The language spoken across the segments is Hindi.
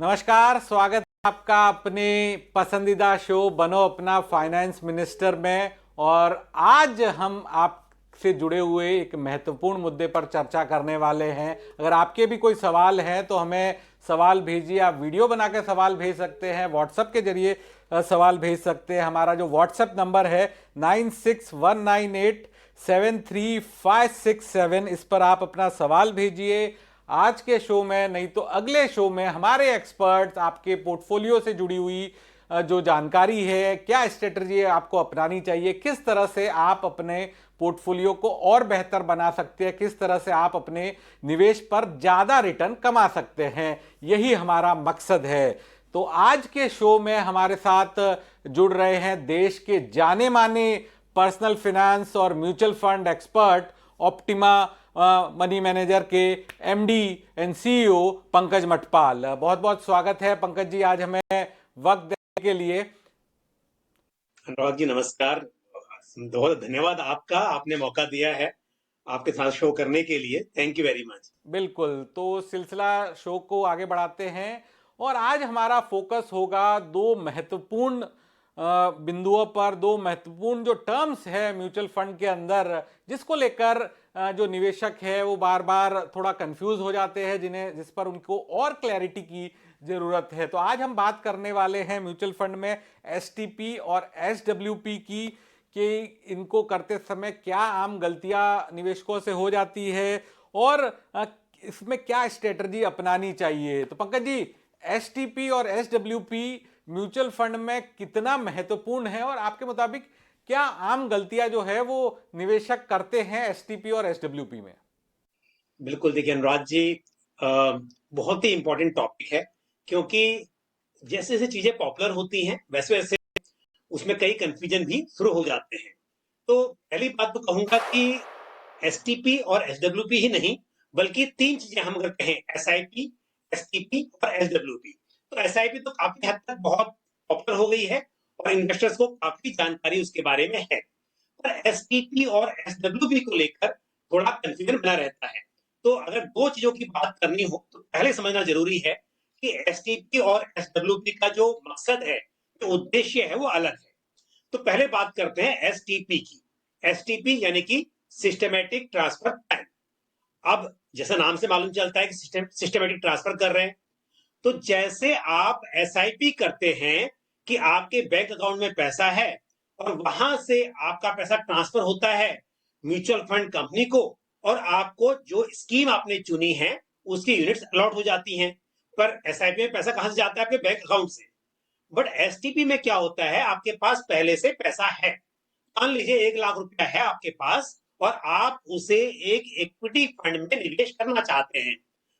नमस्कार, स्वागत है आपका अपने पसंदीदा शो बनो अपना फाइनेंस मिनिस्टर में। और आज हम आपसे जुड़े हुए एक महत्वपूर्ण मुद्दे पर चर्चा करने वाले हैं। अगर आपके भी कोई सवाल हैं तो हमें सवाल भेजिए। आप वीडियो बना के सवाल भेज सकते हैं, व्हाट्सएप के जरिए सवाल भेज सकते हैं। हमारा जो व्हाट्सएप नंबर है 9619873567, इस पर आप अपना सवाल भेजिए। आज के शो में नहीं तो अगले शो में हमारे एक्सपर्ट्स आपके पोर्टफोलियो से जुड़ी हुई जो जानकारी है, क्या स्ट्रेटजी आपको अपनानी चाहिए, किस तरह से आप अपने पोर्टफोलियो को और बेहतर बना सकते हैं, किस तरह से आप अपने निवेश पर ज्यादा रिटर्न कमा सकते हैं, यही हमारा मकसद है। तो आज के शो में हमारे साथ जुड़ रहे हैं देश के जाने माने पर्सनल फाइनेंस और mutual fund expert, optima money manager के MD and CEO Pankaj Matpal. बहुत बहुत स्वागत है पंकज जी, आज हमें वक्त देने के लिए। अनुराग जी नमस्कार। बहुत धन्यवाद आपका, आपने मौका दिया है आपके साथ शो करने के लिए। Thank you very much. बिल्कुल, तो सिलसिला शो को आगे बढ़ाते हैं और आज हमारा फोकस होगा दो महत्वपूर्ण बिंदुओं पर, दो महत्वपूर्ण जो टर्म्स है म्यूचुअल फंड के अंदर, जिसको लेकर जो निवेशक है वो बार बार थोड़ा कंफ्यूज हो जाते हैं, जिस पर उनको और क्लैरिटी की जरूरत है। तो आज हम बात करने वाले हैं म्यूचुअल फंड में एसटीपी और एसडब्ल्यूपी की, कि इनको करते समय क्या आम गलतियां निवेशकों से हो जाती है और इसमें क्या स्ट्रेटजी अपनानी चाहिए। तो पंकज जी, एसटीपी और एसडब्ल्यूपी म्यूचुअल फंड में कितना महत्वपूर्ण है और आपके मुताबिक क्या आम गलतियां जो है वो निवेशक करते हैं एसटीपी और एसडब्ल्यूपी में? बिल्कुल, देखिए अनुराग जी, बहुत ही इंपॉर्टेंट टॉपिक है, क्योंकि जैसे जैसे चीजें पॉपुलर होती हैं वैसे वैसे उसमें कई कंफ्यूजन भी शुरू हो जाते हैं। तो पहली बात तो कहूंगा कि एसटीपी और एसडब्ल्यूपी ही नहीं, बल्कि तीन चीजें हम अगर कहें, एसआईपी, एसटीपी और एसडब्ल्यूपी। तो एसआईपी तो काफी हद तक बहुत पॉपुलर हो गई है और इन्वेस्टर्स को काफी जानकारी उसके बारे में है। पर एसटीपी और एसडब्ल्यूपी को लेकर थोड़ा कंफ्यूजन बना रहता है। तो अगर दो चीजों की बात करनी हो तो पहले समझना जरूरी है कि एसटीपी और एसडब्ल्यूपी का जो मकसद है, जो उद्देश्य है, वो अलग है। तो पहले बात करते हैं एसटीपी की। एसटीपी यानी कि सिस्टमैटिक ट्रांसफर प्लान। अब जैसा नाम से मालूम चलता है कि सिस्टमैटिक ट्रांसफर कर रहे हैं, तो जैसे आप एसआईपी करते हैं कि आपके बैंक अकाउंट में पैसा है और वहां से आपका पैसा ट्रांसफर होता है म्यूचुअल फंड कंपनी को, और आपको जो स्कीम आपने चुनी है उसकी यूनिट्स अलॉट हो जाती हैं। पर एसआईपी में पैसा कहां से जाता है? आपके बैंक अकाउंट से। बट एसटीपी में क्या होता है, आपके पास पहले से पैसा है। मान लीजिए 1 लाख रुपया है आपके पास और आप उसे एक इक्विटी फंड में निवेश करना चाहते हैं,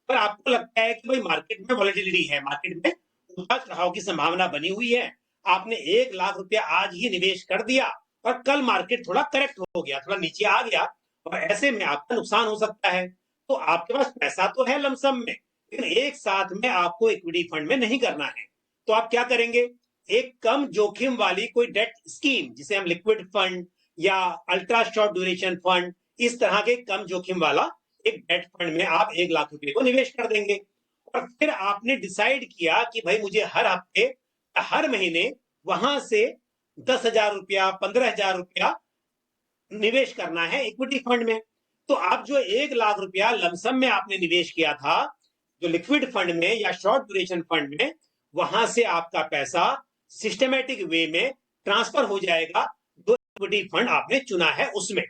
पर आपको लगता है कि भाई मार्केट में वॉलेटिलिटी है, मार्केट में उतार चढ़ाव की संभावना बनी हुई है। आपने 1 लाख रुपया आज ही निवेश कर दिया और कल मार्केट थोड़ा करेक्ट हो गया, थोड़ा नीचे आ गया, और ऐसे में आपका नुकसान हो सकता है। तो आपके पास पैसा तो है लमसम में, लेकिन एक साथ में आपको इक्विटी फंड में नहीं करना है। तो आप क्या करेंगे? एक कम जोखिम वाली कोई डेट स्कीम, जिसे हम लिक्विड फंड या अल्ट्रा शॉर्ट ड्यूरेशन फंड, इस तरह के कम जोखिम वाला एक डेट फंड में आप 1 लाख रुपए को निवेश कर देंगे। और फिर आपने डिसाइड किया कि भाई मुझे हर हफ्ते, हर महीने वहां से 10,000 रुपया, 15,000 रुपया निवेश करना है इक्विटी फंड में। तो आप जो 1 लाख रुपया लमसम में आपने निवेश किया था, जो लिक्विड फंड में या शॉर्ट ड्यूरेशन फंड में, वहां से आपका पैसा सिस्टमेटिक वे में ट्रांसफर हो जाएगा जो इक्विटी फंड आपने चुना है उसमें।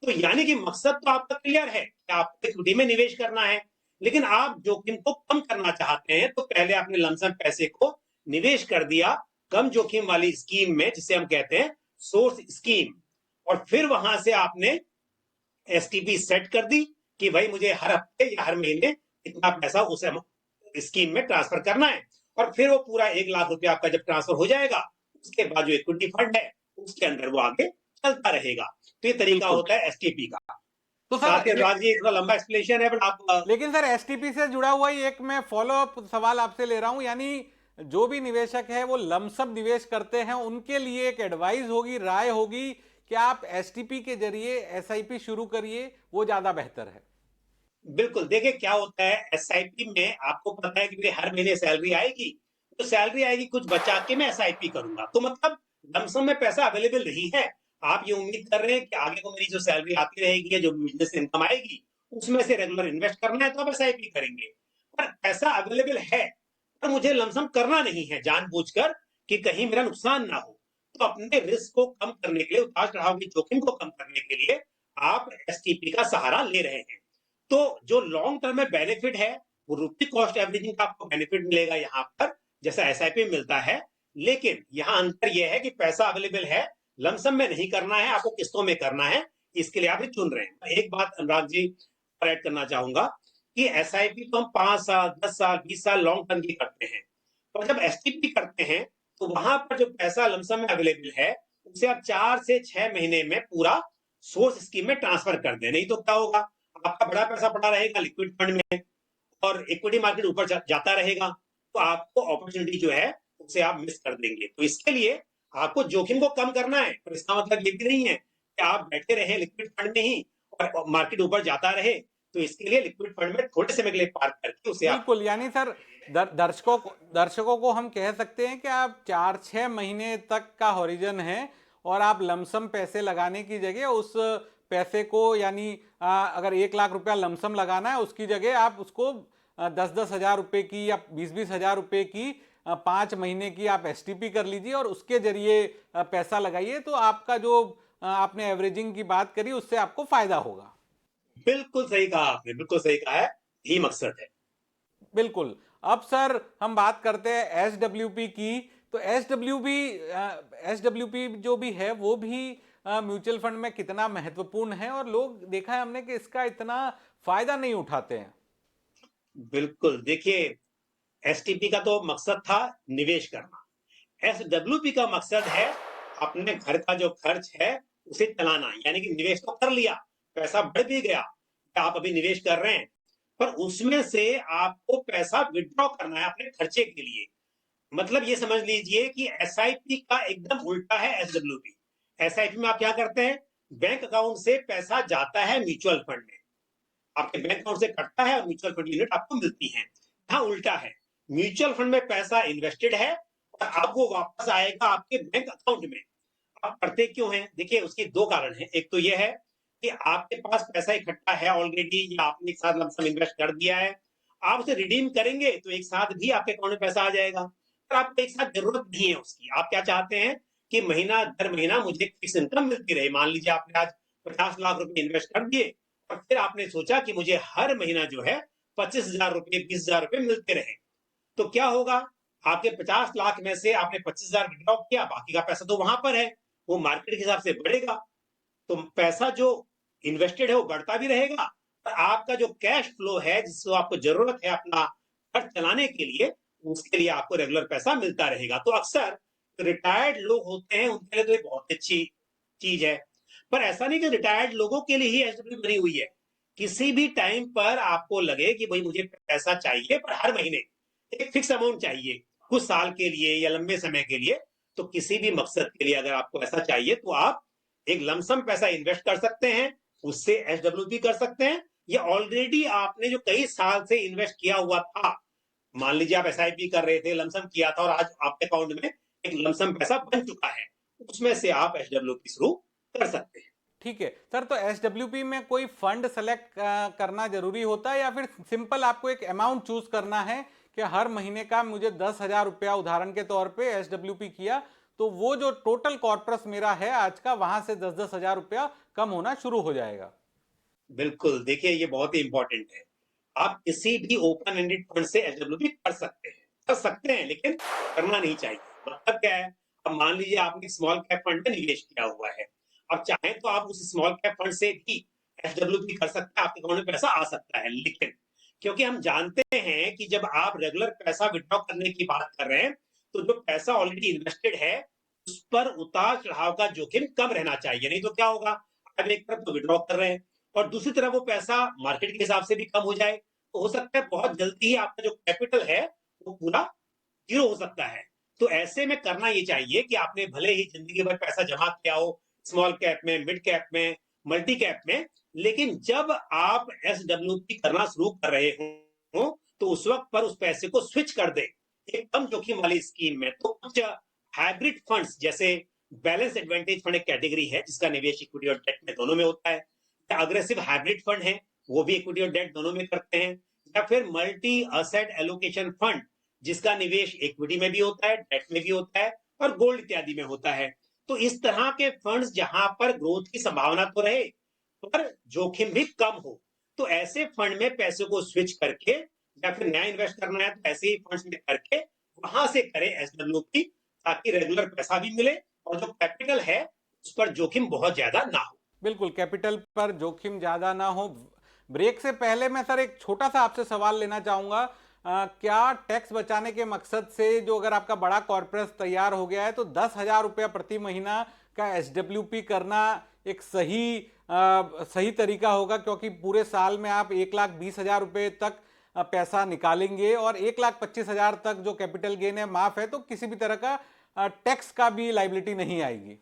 तो यानी कि मकसद तो आपका क्लियर है कि आपको इक्विटी में निवेश करना है, लेकिन आप जोखिम को कम करना चाहते हैं, तो पहले आपने लमसम पैसे को निवेश कर दिया कम जोखिम वाली स्कीम में, जिसे हम कहते हैं सोर्स स्कीम। और फिर वहां से आपने एसटीपी सेट कर दी कि भाई मुझे हर हफ्ते या हर महीने इतना पैसा उस स्कीम में ट्रांसफर करना है। और फिर वो पूरा 1 लाख रुपया आपका जब ट्रांसफर हो जाएगा, उसके बाद जो इक्विटी फंड है उसके अंदर वो आगे चलता रहेगा। तो ये तरीका होता है एसटीपी का। तो सर साथ ही अनुराग जी, थोड़ा लंबा एक्सप्लेनेशन है, बट आप लेकिन सर एसटीपी से जुड़ा हुआ ही एक मैं फॉलो अप सवाल आपसे ले रहा हूं, यानी जो भी निवेशक है वो लमसम निवेश करते हैं, उनके लिए एक एडवाइस होगी, राय होगी कि आप एसटीपी के जरिए एसआईपी शुरू करिए, वो ज्यादा बेहतर है। बिल्कुल, देखिए क्या होता है एसआईपी में आपको पता है कि मेरी हर महीने सैलरी आएगी, तो सैलरी आएगी कुछ बचा के मैं एसआईपी करूँगा। तो मतलब लमसम में पैसा अवेलेबल नहीं है। आप ये उम्मीद कर रहे हैं कि आगे को मेरी जो सैलरी आती रहेगी या जो बिज़नेस से इनकम आएगी, उसमें से रेगुलर इन्वेस्ट करना है तो आप एसआईपी करेंगे। पर पैसा अवेलेबल है, पर मुझे लमसम करना नहीं है जानबूझकर कि कहीं मेरा नुकसान ना हो। तो अपने रिस्क को कम करने के लिए, उतार-चढ़ाव की जोखिम को कम करने के लिए आप एसटीपी का सहारा ले रहे हैं। तो जो लॉन्ग टर्म में बेनिफिट है वो रुपी कॉस्ट एवरेजिंग का आपको बेनिफिट मिलेगा यहाँ पर जैसा एसआईपी मिलता है। लेकिन यहाँ अंतर यह है कि पैसा अवेलेबल है, लमसम में नहीं करना है, आपको किस्तों में करना है, इसके लिए आप ये चुन रहे हैं। एक बात अनुराग जी ऐड करना चाहूंगा कि एसआईपी तो हम 5 साल 10 साल 20 साल लॉन्ग टर्म की करते हैं, और जब एसटीपी करते हैं तो वहां पर जो पैसा लमसम में अवेलेबल है उसे आप 4 से 6 महीने में पूरा सोर्स स्कीम में ट्रांसफर कर दें। नहीं तो क्या होगा, आपका बड़ा पैसा पड़ा रहेगा लिक्विड फंड में और इक्विटी मार्केट ऊपर जाता रहेगा, तो आपको अपॉर्चुनिटी जो है उसे आप मिस कर देंगे। तो इसके लिए आपको जोखिम को कम करना है, पर इसका मतलब ये भी नहीं है कि आप बैठे रहे लिक्विड फंड में ही और मार्केट ऊपर जाता रहे। तो इसके लिए लिक्विड फंड में थोड़े समय के लिए पार्क करके उसे आप बिल्कुल, यानी सर दर्शकों को हम कह सकते हैं कि आप 4-6 महीने तक का हॉरिजन है और आप लमसम पैसे लगाने की जगह उस पैसे को यानी अगर 1 लाख रुपया लमसम लगाना है उसकी जगह आप उसको 10-10 हज़ार रुपये की या 20-20 हज़ार रुपये की 5 महीने की आप एसटीपी कर लीजिए और उसके जरिए पैसा लगाइए, तो आपका जो आपने एवरेजिंग की बात करी उससे आपको फायदा होगा। बिल्कुल सही कहा आपने, बिल्कुल सही कहा है, यही मकसद है। बिल्कुल। अब सर हम बात करते हैं एसडब्ल्यूपी की। तो एसडब्ल्यूपी जो भी है वो भी म्यूचुअल फंड में कितना महत्वपूर्ण है और लोग देखा है हमने कि इसका इतना फायदा नहीं उठाते हैं। बिल्कुल, देखिए एसटीपी का तो मकसद था निवेश करना, एसडब्ल्यूपी का मकसद है अपने घर का जो खर्च है उसे चलाना। यानी कि निवेश तो कर लिया, पैसा बढ़ भी गया, आप अभी निवेश कर रहे हैं, पर उसमें से आपको पैसा विड्रॉ करना है अपने खर्चे के लिए। मतलब ये समझ लीजिए कि एसआईपी का एकदम उल्टा है एसडब्ल्यूपी। एसआईपी में आप क्या करते हैं, बैंक अकाउंट से पैसा जाता है म्यूचुअल फंड में, आपके बैंक अकाउंट से कटता है और म्यूचुअल फंड यूनिट आपको मिलती है। यहाँ उल्टा है, म्यूचुअल फंड में पैसा इन्वेस्टेड है और अब वो वापस आएगा आपके बैंक अकाउंट में। आप करते क्यों हैं, देखिए उसके दो कारण हैं। एक तो ये है कि आपके पास पैसा इकट्ठा है ऑलरेडी या आपने एक साथ लमसम इन्वेस्ट कर दिया है, आप उसे रिडीम करेंगे तो एक साथ भी आपके अकाउंट में पैसा आ जाएगा, पर आपको एक साथ जरूरत नहीं है उसकी। आप क्या चाहते हैं कि महीना दर महीना मुझे फिक्स इनकम मिलती रहे। मान लीजिए आपने आज 50 लाख रुपए इन्वेस्ट कर दिए और फिर आपने सोचा कि मुझे हर महीना जो है 25 हजार रुपए 20 हजार रुपए मिलते रहे। तो क्या होगा, आपके 50 लाख में से आपने 25 हजार विड्रॉ किया, बाकी का पैसा तो वहां पर है, वो मार्केट के हिसाब से बढ़ेगा। तो पैसा जो इन्वेस्टेड है वो बढ़ता भी रहेगा और आपका जो कैश फ्लो है जिसको आपको जरूरत है अपना खर्च चलाने के लिए, उसके लिए आपको रेगुलर पैसा मिलता रहेगा। तो अक्सर रिटायर्ड लोग होते हैं उनके लिए तो ये बहुत अच्छी चीज है, पर ऐसा नहीं कि रिटायर्ड लोगों के लिए ही एसडब्ल्यू बनी हुई है। किसी भी टाइम पर आपको लगे कि भाई मुझे पैसा चाहिए पर हर महीने एक फिक्स अमाउंट चाहिए, कुछ साल के लिए या लंबे समय के लिए, तो किसी भी मकसद के लिए अगर आपको ऐसा चाहिए तो आप एक लमसम पैसा इन्वेस्ट कर सकते हैं, उससे एसडब्ल्यूपी कर सकते हैं, या ऑलरेडी आपने जो कई साल से इन्वेस्ट किया हुआ था, मान लीजिए आप एसआईपी कर रहे थे, लमसम किया था और आज आपके अकाउंट में एक लमसम पैसा बन चुका है, उसमें से आप एसडब्ल्यूपी शुरू कर सकते हैं। ठीक है सर, तो एसडब्ल्यूपी में कोई फंड सेलेक्ट करना जरूरी होता है या फिर सिंपल आपको एक अमाउंट चूज करना है कि हर महीने का मुझे 10 हज़ार रुपया उदाहरण के तौर पे एसडब्ल्यूपी किया तो वो जो टोटल कॉर्पस मेरा है आज का वहां से 10-10 हज़ार रुपया कम होना शुरू हो जाएगा। बिल्कुल, देखिए ये बहुत ही इंपॉर्टेंट है। आप किसी भी ओपन एंडेड फंड से एसडब्ल्यूपी कर सकते हैं लेकिन करना नहीं चाहिए। मतलब क्या है, अब मान लीजिए आपने स्मॉल कैप फंड में निवेश किया हुआ है, अब चाहें तो आप उस स्मॉल कैप फंड से भी एसडब्ल्यूपी कर सकते हैं, आपके अकाउंट में पैसा आ सकता है। लेकिन क्योंकि हम जानते हैं कि जब आप रेगुलर पैसा विड्रॉ करने की बात कर रहे हैं, तो जो पैसा ऑलरेडी इन्वेस्टेड है उस पर उतार चढ़ाव का जोखिम कम रहना चाहिए। नहीं तो क्या होगा, आप एक तरफ तो विड्रॉ कर रहे हैं और दूसरी तरफ वो पैसा मार्केट के हिसाब से भी कम हो जाए, तो हो सकता है बहुत जल्दी ही आपका जो कैपिटल है वो पूरा जीरो हो सकता है। तो ऐसे में करना ये चाहिए कि आपने भले ही जिंदगी भर पैसा जमा किया हो स्मॉल कैप में, मिड कैप में, मल्टी कैप में, लेकिन जब आप एसडब्ल्यूपी करना शुरू कर रहे हो तो उस वक्त पर उस पैसे को स्विच कर दे एक कम जोखिम वाली स्कीम में। तो कुछ हाइब्रिड फंड्स जैसे बैलेंस एडवांटेज फंड एक कैटेगरी है जिसका निवेश इक्विटी और डेट में दोनों में होता है, या अग्रेसिव हाइब्रिड फंड है वो भी इक्विटी और डेट दोनों में करते हैं, या फिर मल्टी असेट एलोकेशन फंड जिसका निवेश इक्विटी में भी होता है, डेट में भी होता है और गोल्ड इत्यादि में होता है। तो इस तरह के फंड्स जहां पर ग्रोथ की संभावना तो रहे पर जोखिम भी कम हो, तो ऐसे फंड में पैसे को स्विच करके या फिर नया इन्वेस्ट करना है तो ऐसे ही फंड्स में करके वहां से करें एसडब्ल्यूपी, ताकि रेगुलर पैसा भी मिले और जो कैपिटल है उस पर जोखिम बहुत ज्यादा ना हो। बिल्कुल, कैपिटल पर जोखिम ज्यादा ना हो। ब्रेक से पहले मैं सर एक छोटा सा आपसे सवाल लेना चाहूंगा। क्या टैक्स बचाने के मकसद से जो अगर आपका बड़ा कॉर्पोरेट तैयार हो गया है तो 10,000 रुपया प्रति महीना का एसडब्ल्यूपी करना एक सही तरीका होगा, क्योंकि पूरे साल में आप 1,20,000 रुपये तक पैसा निकालेंगे और 1,25,000 तक जो कैपिटल गेन है माफ है, तो किसी भी तरह का टैक्स का भी लाइबिलिटी नहीं आएगी।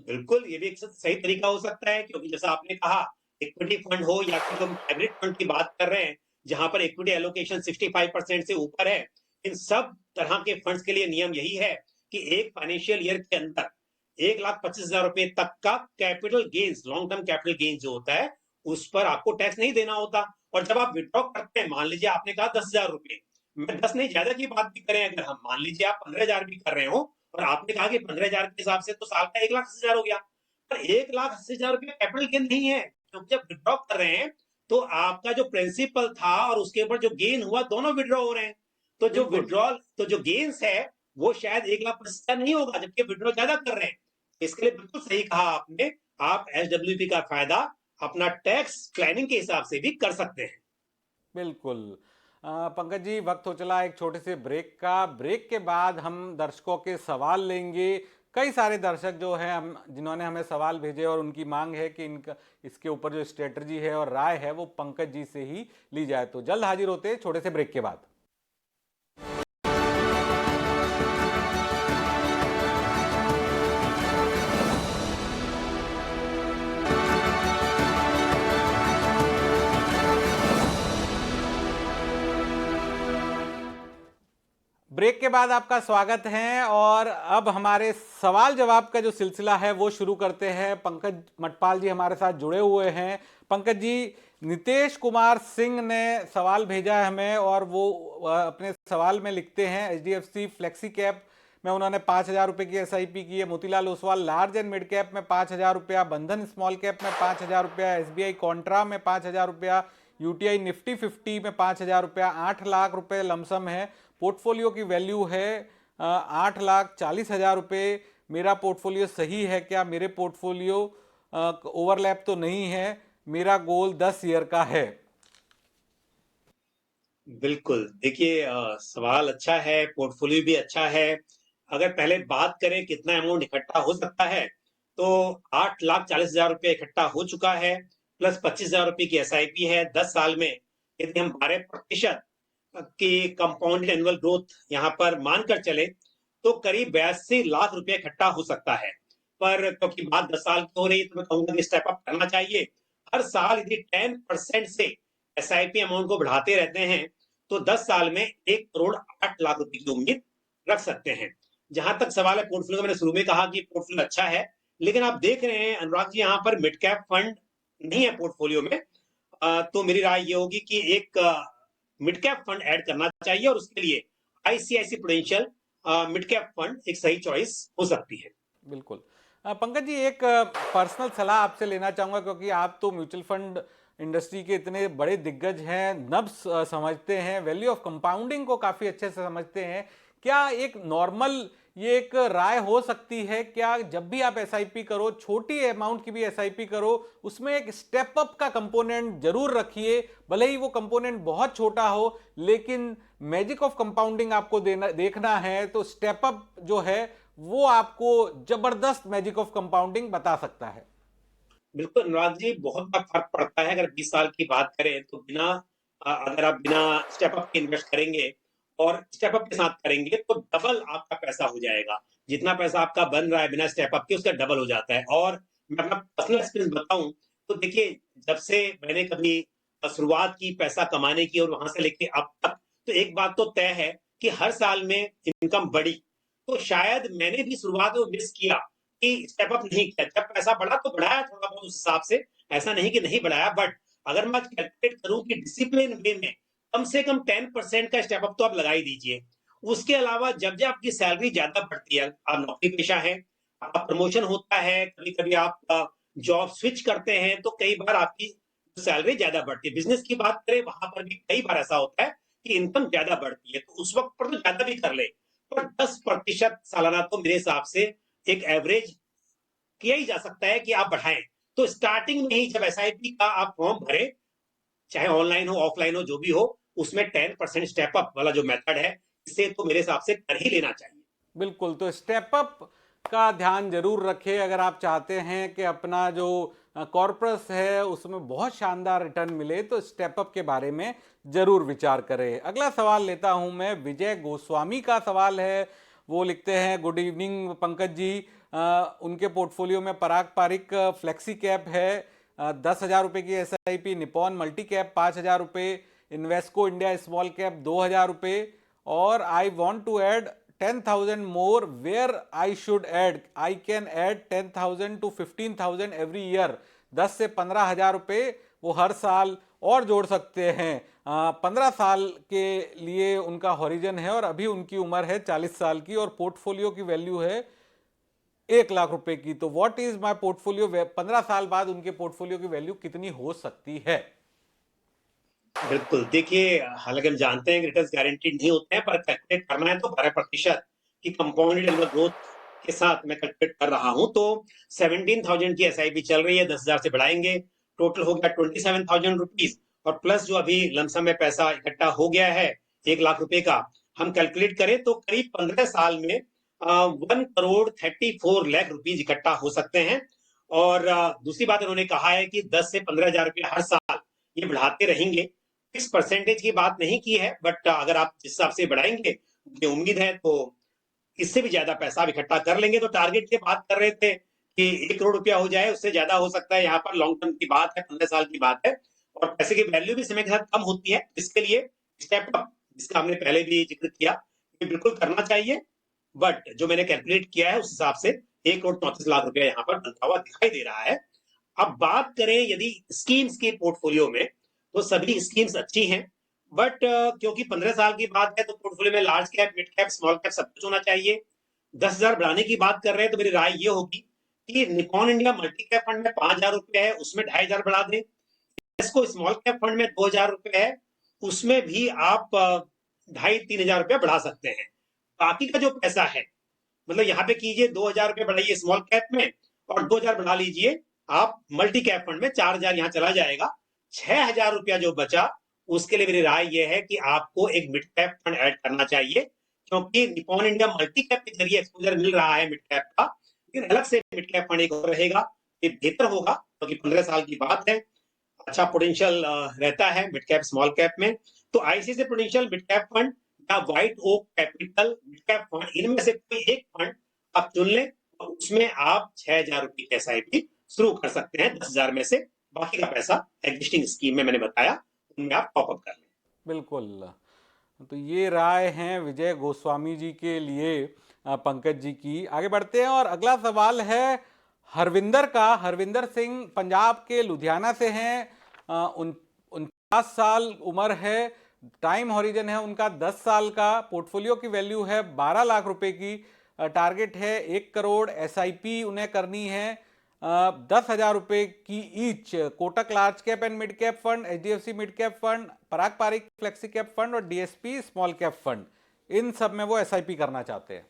बिल्कुल, ये भी एक सही तरीका हो सकता है, क्योंकि जैसा आपने कहा इक्विटी फंड हो या फिर हम हाइब्रिड फंड की बात कर रहे हैं जहां पर इक्विटी एलोकेशन 65% से ऊपर है, इन सब तरह के फंड्स के लिए नियम यही है कि एक फाइनेंशियल ईयर के अंदर 1,25,000 रुपए तक का capital gains, long term capital gains जो होता है उस पर आपको टैक्स नहीं देना होता। और जब आप विड्रॉ करते हैं, मान लीजिए आपने कहा 10,000 रुपए, मैं 10 नहीं ज्यादा की बात भी करें, अगर हम मान लीजिए आप 15,000 भी कर रहे हो और आपने कहा कि 15,000 के हिसाब से तो साल का 1,80,000 हो गया, पर 1,80,000 रुपये कैपिटल गेन नहीं है, क्योंकि जब विड्रॉ कर रहे हैं तो आपका जो प्रिंसिपल था और उसके ऊपर जो गेन हुआ दोनों विड्रॉ हो रहे हैं। तो जो बिल्कुल। विड्रॉल, तो जो गेन्स है वो शायद 1,25,000 नहीं होगा, जबकि विड्रॉ ज्यादा कर रहे हैं। इसके लिए बिल्कुल सही कहा आपने, आप एसडब्ल्यूपी का फायदा अपना टैक्स प्लानिंग के हिसाब से भी कर सकते हैं। बिल्कुल। पंकज जी, वक्त हो चला एक छोटे से ब्रेक का। ब्रेक के बाद हम दर्शकों के सवाल लेंगे। कई सारे दर्शक जो हैं हम जिन्होंने हमें सवाल भेजे और उनकी मांग है कि इनका इसके ऊपर जो स्ट्रेटजी है और राय है वो पंकज जी से ही ली जाए। तो जल्द हाजिर होते हैं छोटे से ब्रेक के बाद। ब्रेक के बाद आपका स्वागत है और अब हमारे सवाल जवाब का जो सिलसिला है वो शुरू करते हैं। पंकज मटपाल जी हमारे साथ जुड़े हुए हैं। पंकज जी, नितेश कुमार सिंह ने सवाल भेजा है हमें और वो अपने सवाल में लिखते हैं एचडीएफसी फ्लेक्सी कैप में उन्होंने 5,000 रुपये की एसआईपी की है, Motilal Oswal large and mid cap में 5,000 रुपया, बंधन स्मॉल कैप में 5,000 रुपया, एसबीआई कॉन्ट्रा में 5,000 रुपया, यूटीआई निफ्टी 50 में 5,000 रुपया, 8 लाख रुपए लमसम है। पोर्टफोलियो की वैल्यू है 8,40,000 रुपये। मेरा पोर्टफोलियो सही है क्या? मेरे पोर्टफोलियो ओवरलैप तो नहीं है। मेरा गोल 10 ईयर का है। बिल्कुल, देखिए सवाल अच्छा है, पोर्टफोलियो भी अच्छा है। अगर पहले बात करें कितना अमाउंट इकट्ठा हो सकता है, तो 8,40,000 रुपये इकट्ठा हो चुका है, प्लस 25,000 रुपये की एसआईपी है। 10 साल में यदि हम 12% की कंपाउंडेड एनुअल ग्रोथ यहाँ पर मानकर चले तो करीब 82 लाख रुपए इकट्ठा हो सकता है। पर क्योंकि बात 10 साल की हो रही है तो मैं कहूंगा कि स्टेप अप करना चाहिए। हर साल यदि 10% से एसआईपी अमाउंट को बढ़ाते रहते हैं तो 10 साल में 1,08,00,000 रुपए की उम्मीद रख सकते हैं। जहां तक सवाल है पोर्टफोलियो, मैंने शुरू में कहा कि पोर्टफोलियो अच्छा है, लेकिन आप देख रहे हैं अनुराग जी यहाँ पर मिड कैप फंड नहीं है पोर्टफोलियो में। तो मेरी राय ये होगी कि एक मिड कैप फंड ऐड करना चाहिए और उसके लिए ICICI Prudential mid cap fund एक सही चॉइस हो सकती है। बिल्कुल। पंकज जी, एक पर्सनल सलाह आपसे लेना चाहूंगा, क्योंकि आप तो म्यूचुअल फंड इंडस्ट्री के इतने बड़े दिग्गज हैं, नब्स समझते हैं, वैल्यू ऑफ कंपाउंडिंग को काफ़ी अच्छे से समझते हैं। क्या एक नॉर्मल ये एक राय हो सकती है क्या, जब भी आप एसआईपी करो, छोटी अमाउंट की भी एसआईपी करो, उसमें एक स्टेप अप का कंपोनेंट जरूर रखिए, भले ही वो कंपोनेंट बहुत छोटा हो, लेकिन मैजिक ऑफ कंपाउंडिंग आपको देखना है तो स्टेप अप जो है वो आपको जबरदस्त मैजिक ऑफ कंपाउंडिंग बता सकता है। बिल्कुल अनुराग जी, बहुत बड़ा फर्क पड़ता है। अगर 20 साल की बात करें तो अगर आप बिना स्टेप अप के इन्वेस्ट करेंगे और स्टेप अप के साथ करेंगे तो डबल आपका पैसा हो जाएगा। जितना पैसा आपका बन रहा है बिना स्टेप अप के उसका डबल हो जाता है। और मैं अपना पर्सनल एक्सपीरियंस बताऊं तो देखिए, जब से मैंने कभी शुरुआत की पैसा कमाने की और वहां से लेके अब तक, तो एक बात तो तय है कि हर साल में इनकम बढ़ी। तो शायद मैंने भी शुरुआत में मिस किया कि स्टेप अप नहीं किया। जब पैसा बढ़ा तो बढ़ाया थोड़ा बहुत उस हिसाब से, ऐसा नहीं कि नहीं बढ़ाया। बट अगर मैं कैलकुलेट करूं कि डिसिप्लिन वे में कम से कम 10% का स्टेप अप तो आप लगा ही दीजिए। उसके अलावा जब जब आपकी सैलरी ज्यादा बढ़ती है, आप नौकरी पेशा है, आपका प्रमोशन होता है, कभी कभी आप जॉब स्विच करते हैं, तो कई बार आपकी सैलरी ज्यादा बढ़ती है। बिजनेस की बात करें, वहां पर भी कई बार ऐसा होता है कि इनकम ज्यादा बढ़ती है, तो उस वक्त पर तो ज्यादा भी कर ले, पर 10% सालाना तो मेरे हिसाब से एक एवरेज किया ही जा सकता है कि आप बढ़ाएं। तो स्टार्टिंग में ही जब एसआईपी का आप फॉर्म भरें, चाहे ऑनलाइन हो ऑफलाइन हो जो भी हो, उसमें 10% स्टेप अप वाला जो मेथड है, इससे तो मेरे हिसाब से कर ही लेना चाहिए। बिल्कुल, तो स्टेप अप का ध्यान जरूर रखें अगर आप चाहते हैं कि अपना जो कॉर्पस है उसमें बहुत शानदार रिटर्न मिले, तो स्टेप अप के बारे में जरूर विचार करें। अगला सवाल लेता हूं मैं, विजय गोस्वामी का सवाल है। वो लिखते हैं, गुड इवनिंग पंकज जी, उनके पोर्टफोलियो में पराग पारिक फ्लेक्सी कैप है 10,000 रुपये की एसआईपी, निपॉन मल्टी कैप 5,000 रुपये, इन्वेस्को इंडिया स्मॉल कैप 2,000 रुपये, और I want to add 10,000 more, where I should add, I can add 10,000 to 15,000 every year। 10 से 15,000 रुपये वो हर साल और जोड़ सकते हैं। 15 साल के लिए उनका हॉरिजन है और अभी उनकी उम्र है 40 साल की और पोर्टफोलियो की वैल्यू है 1 लाख रुपए की। तो व्हाट इज माय पोर्टफोलियो, 15 साल बाद उनके पोर्टफोलियो की वैल्यू कितनी हो सकती है? बिल्कुल, देखिए, हालांकि हम जानते हैं कि रिटर्न्स गारंटीड नहीं होते हैं, पर कैलकुलेट करना है तो 12% की कंपाउंडेड एनुअल ग्रोथ के साथ मैं कैलकुलेट कर रहा हूं। तो 17,000 की एसआईपी चल रही है, 10,000 से बढ़ाएंगे, टोटल हो गया 27,000 रुपीज। और प्लस जो अभी लमसम में पैसा इकट्ठा हो गया है 1 लाख रुपए का, हम कैलकुलेट करें तो करीब 15 साल में 1 करोड़ 34 लाख रुपीज इकट्ठा हो सकते हैं। और दूसरी बात उन्होंने कहा है कि 10 से 15,000 रुपये हर साल ये बढ़ाते रहेंगे। फिक्स परसेंटेज की बात नहीं की है, बट अगर आप जिस हिसाब से बढ़ाएंगे, मुझे उम्मीद है तो इससे भी ज्यादा पैसा आप इकट्ठा कर लेंगे। तो टारगेट की बात कर रहे थे कि 1 करोड़ रुपया हो जाए, उससे ज्यादा हो सकता है। यहाँ पर लॉन्ग टर्म की बात है, 15 साल की बात है, और पैसे की वैल्यू भी समय के साथ कम होती है। इसके लिए स्टेप अप, जिसका हमने पहले भी जिक्र किया, ये बिल्कुल करना चाहिए। बट जो मैंने कैलकुलेट किया है उस हिसाब से 1 करोड़ 34 लाख रुपया यहाँ पर बनता हुआ दिखाई दे रहा है। अब बात करें यदि स्कीम्स के पोर्टफोलियो में, तो सभी स्कीम्स अच्छी हैं। बट क्योंकि 15 साल की बात है, तो पोर्टफोलियो में large cap, mid cap, small cap सब कुछ होना चाहिए। 10,000 बढ़ाने की बात कर रहे हैं, तो मेरी राय ये होगी कि Nikon India multi cap fund में 5,000 रुपए है, उसमें 2,500 बढ़ा दें। इसको स्मॉल कैप फंड में 2,000 रुपए है, उसमें भी आप 2,500-3,000 रुपया बढ़ा सकते हैं। बाकी का जो पैसा है, मतलब यहाँ पे कीजिए 2,000 रुपये बढ़ाइए स्मॉल कैप में, और 2,000 बढ़ा लीजिए आप मल्टी कैप फंड में, 4,000 यहाँ चला जाएगा। 6,000 रुपया जो बचा, उसके लिए मेरी राय यह है कि आपको एक मिड कैप फंड ऐड करना चाहिए, क्योंकि निपॉन इंडिया मल्टी कैप के जरिए एक्सपोजर मिल रहा है मिड कैप का, लेकिन अलग से मिड कैप फंड एक और रहेगा, ये बेहतर होगा, क्योंकि 15 साल की बात है। अच्छा पोटेंशियल रहता है मिड कैप स्मॉल कैप में। तो ICICI Prudential mid cap fund या White Oak Capital mid cap fund, इनमें से कोई एक फंड आप चुन लें, और उसमें आप 6,000 रुपये की एसआईपी शुरू कर सकते हैं 10,000 में से। बाकी का पैसा एग्जिस्टिंग स्कीम में मैंने बताया, उनमें आप टॉप अप कर लें। बिल्कुल, तो ये राय हैं विजय गोस्वामी जी के लिए पंकज जी की। आगे बढ़ते हैं और अगला सवाल है हरविंदर का। हरविंदर सिंह पंजाब के लुधियाना से हैं। 49 साल उम्र है, टाइम हॉरिजन है उनका 10 साल का, पोर्टफोलियो की वैल्यू है 12 लाख रुपए की, टारगेट है 1 करोड़, एसआईपी उन्हें करनी है 10,000 रुपये की each. Kotak large cap and mid cap fund, HDFC mid cap fund, Parag Parikh flexi cap fund और डीएसपी स्मॉल कैप फंड, इन सब में वो एसआईपी करना चाहते हैं।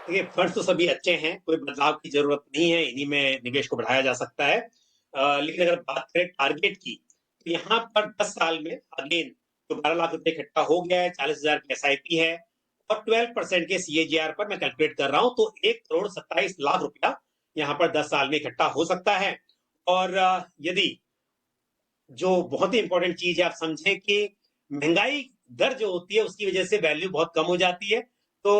देखिए, फंड तो सभी अच्छे हैं, कोई बदलाव की जरूरत नहीं है, इन्हीं में निवेश को बढ़ाया जा सकता है। लेकिन अगर बात करें टारगेट की, तो यहाँ पर 10 साल में अगेन तो 12 लाख रुपए इकट्ठा हो गया है, 40,000 की एसआईपी है, और 12% के सीएजीआर पर मैं कैलकुलेट कर रहा हूं, तो 1 करोड़ 27 लाख रुपया यहाँ पर 10 साल में इकट्ठा हो सकता है। और यदि जो बहुत ही इंपॉर्टेंट चीज है, आप समझें कि महंगाई दर जो होती है उसकी वजह से वैल्यू बहुत कम हो जाती है। तो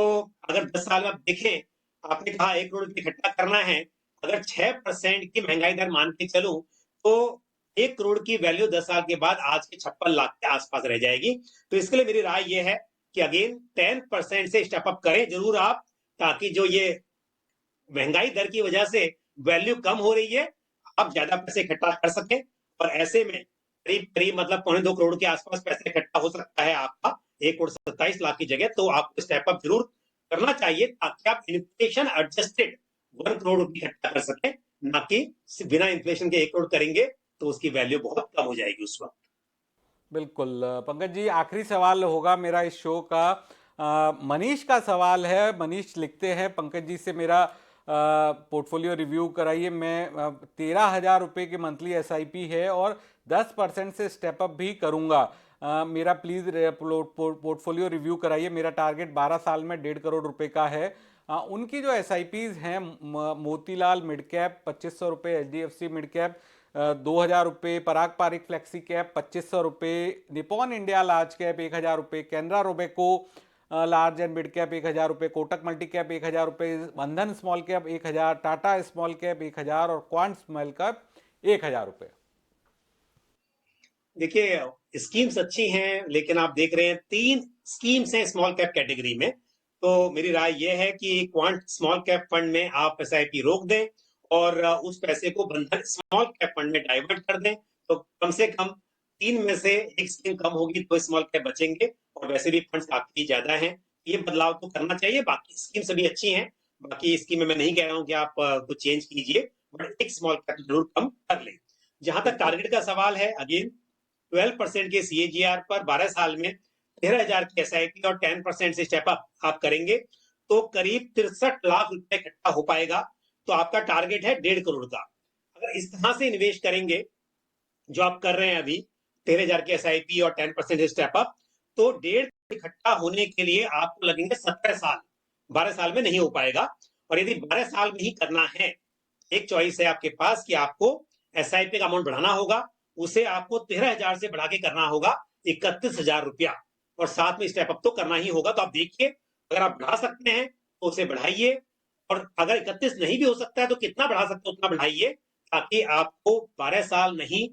अगर 10 साल में आप देखें, आपने कहा 1 करोड़ रुपये इकट्ठा करना है, अगर 6% की महंगाई दर मान के चलूं तो 1 करोड़ की वैल्यू 10 साल के बाद आज के 56 लाख के आसपास रह जाएगी। तो इसके लिए मेरी राय यह है कि अगेन 10% से स्टेप अप करें जरूर आप, ताकि जो ये महंगाई दर की वजह से वैल्यू कम हो रही है, आप ज्यादा पैसे इकट्ठा कर सकें। और ऐसे में करीब करीब मतलब 2.25 करोड़ के आसपास पैसे इकट्ठा हो सकता है आपका 1,27 लाख की जगह। तो आपको स्टेप अप जरूर करना चाहिए ताकि आप इन्फ्लेशन एडजस्टेड 1 करोड़ रुपए इकट्ठा कर सकें, ना कि बिना इन्फ्लेशन के 1 करोड़ करेंगे तो उसकी वैल्यू बहुत कम हो जाएगी उस वक्त। बिल्कुल पंकज जी, आखिरी सवाल होगा मेरा इस शो का। मनीष का सवाल है। मनीष लिखते हैं, पंकज जी से मेरा पोर्टफोलियो रिव्यू कराइए। मैं 13,000 रुपये की मंथली एसआईपी है और 10% से स्टेप अप भी करूंगा। मेरा प्लीज़ पोर्टफोलियो रिव्यू कराइए। मेरा टारगेट 12 साल में 1.5 करोड़ रुपए का है। उनकी जो एसआईपीज़ हैं, मोतीलाल मिड कैप 2500 रुपये, एचडीएफसी मिड कैप 2,000 रुपये, पराग पारिक फ्लेक्सी कैप 2500 रुपये, निपॉन इंडिया लार्ज कैप 1,000 रुपये, Canara Robeco large and mid cap 1,000 रुपये, कोटक मल्टी कैप 1,000 रुपये, बंधन small cap 1,000, Tata small cap 1,000 और क्वांट स्मॉल कैप 1,000 रुपये। देखिए स्कीम्स अच्छी हैं, लेकिन आप देख रहे हैं 3 स्कीम्स हैं स्मॉल कैप कैटेगरी में। तो मेरी राय यह है कि क्वांट स्मॉल कैप फंड में आप एसआईपी रोक दें और उस पैसे को बंधन स्मॉल कैप फंड में डाइवर्ट कर दें। तो कम से कम 3 में से एक स्कीम कम होगी तो स्मॉल कैप बचेंगे, और वैसे भी फंड्स काफी ज्यादा हैं। ये बदलाव तो करना चाहिए। बाकी स्कीम सभी अच्छी हैं, बाकी स्कीम में मैं नहीं कह रहा हूँ कि आप कुछ चेंज कीजिए, बट एक स्मॉल कैप जरूर कम कर लें। जहां तक टारगेट का सवाल है, अगेन 12% के सीएजीआर पर 12 साल में 13,000 की एसआईपी और 10% से स्टेप अप आप करेंगे तो करीब 63 लाख रुपए इकट्ठा हो पाएगा। तो आपका टारगेट है 1.5 करोड़ का। अगर इस तरह से इन्वेस्ट करेंगे जो आप कर रहे हैं अभी, 13,000 की एसआईपी और 10% स्टेप अप, तो 1.5 इकट्ठा होने के लिए आपको लगेंगे 17 साल। 12 साल में नहीं हो पाएगा। और यदि 12 साल में ही करना है, एक चॉइस है आपके पास कि आपको एसआईपी का अमाउंट बढ़ाना होगा। उसे आपको 13,000 से बढ़ा के करना होगा 31,000 रुपया, और साथ में स्टेप अप तो करना ही होगा। तो आप देखिए, अगर आप बढ़ा सकते हैं तो उसे बढ़ाइए, और अगर 31 नहीं भी हो सकता है तो कितना बढ़ा सकते हैं उतना बढ़ाइए, ताकि आपको 12 साल नहीं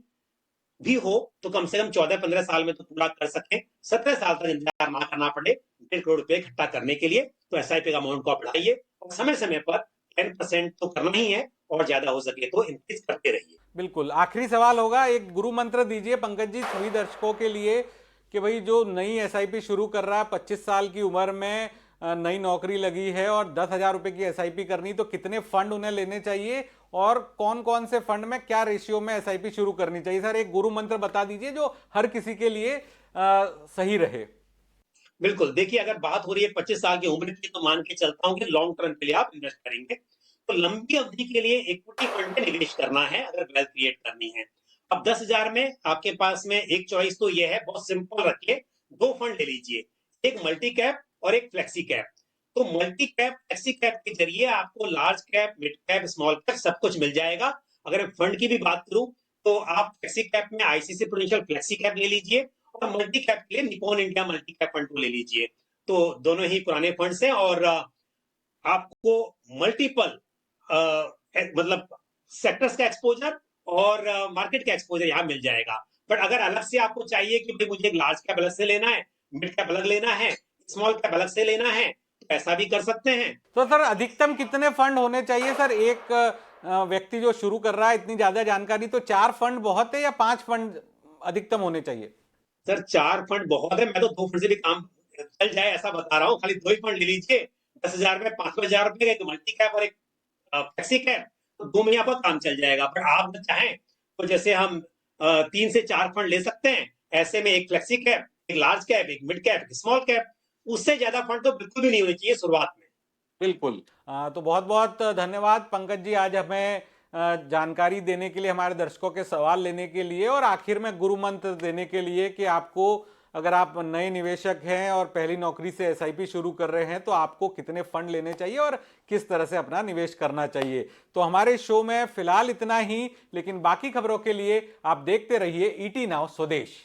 भी हो तो कम से कम 14-15 साल में तो पूरा कर सकें, 17 साल तक इंतजार ना करना पड़े 1.5 करोड़ रुपए इकट्ठा करने के लिए। तो एसआईपी का अमाउंट को आप बढ़ाइए और समय समय पर 10% तो करना ही है, और ज्यादा हो सके तो इंक्रीज करते रहिए। बिल्कुल, आखिरी सवाल होगा, एक गुरु मंत्र दीजिए पंकज जी सभी दर्शकों के लिए कि भाई जो नई एसआईपी शुरू कर रहा है, 25 साल की उम्र में नई नौकरी लगी है और 10,000 रुपए की एसआईपी करनी, तो कितने फंड उन्हें लेने चाहिए और कौन कौन से फंड में क्या रेशियो में एसआईपी शुरू करनी चाहिए? सर एक गुरु मंत्र बता दीजिए जो हर किसी के लिए सही रहे। बिल्कुल, देखिए अगर बात हो रही है 25 साल की उम्र की, तो मान के चलता हूँ कि लॉन्ग टर्म के लिए आप इन्वेस्ट करेंगे। तो लंबी अवधि के लिए इक्विटी फंड में निवेश करना है अगर वेल्थ क्रिएट करनी है। अब 10,000 में आपके पास में एक चॉइस तो ये है, बहुत सिंपल रखिए, 2 फंड ले लीजिए, एक मल्टी कैप और एक फ्लेक्सी कैप। तो मल्टी कैप फ्लेक्सी कैप के जरिए आपको large cap, mid cap, small cap सब कुछ मिल जाएगा। अगर फंड की भी बात करूं तो आप फ्लेक्सी कैप में आईसीसी प्रूडेंशियल फ्लेक्सी कैप ले लीजिए, और मल्टी कैप के लिए Nippon India multi cap fund को ले लीजिए। तो दोनों ही पुराने फंड्स हैं, और आपको मल्टीपल मतलब सेक्टर्स का एक्सपोजर और मार्केट का एक्सपोजर यहाँ मिल जाएगा। बट अगर अलग से आपको चाहिए कि भाई मुझे एक लार्ज कैप अलग से लेना है, मिड कैप अलग लेना है, स्मॉल कैप अलग से लेना है, तो ऐसा भी कर सकते हैं। तो सर अधिकतम कितने फंड होने चाहिए? सर एक व्यक्ति जो शुरू कर रहा है, इतनी ज्यादा जानकारी, तो 4 फंड बहुत है या 5 फंड अधिकतम होने चाहिए? सर 4 फंड बहुत है, मैं तो 2 फंड से भी काम चल जाए ऐसा बता रहा हूँ। खाली 2 ही फंड ले लीजिए, 10,000 में 5,000 रुपए का, एक मल्टी कैप और एक फ्लेक्सी कैप, तो 2 में आपका काम चल जाएगा। पर आप अगर चाहें तो जैसे हम 3 से 4 फंड ले सकते हैं, ऐसे में एक फ्लेक्सी कैप, एक लार्ज कैप, एक मिड कैप, एक स्मॉल कैप, उससे ज्यादा फंड तो बिल्कुल भी नहीं होने चाहिए शुरुआत में। बिल्कुल। तो बहुत बहुत धन्यवाद पंकज जी, आज हमें जानकारी देने के लिए, हमारे दर्शकों के सवाल लेने के लिए, और आखिर में गुरु मंत्र देने के लिए कि आपको, अगर आप नए निवेशक हैं और पहली नौकरी से एसआईपी शुरू कर रहे हैं, तो आपको कितने फंड लेने चाहिए और किस तरह से अपना निवेश करना चाहिए। तो हमारे शो में फिलहाल इतना ही, लेकिन बाकी खबरों के लिए आप देखते रहिए ईटी नाउ स्वदेश।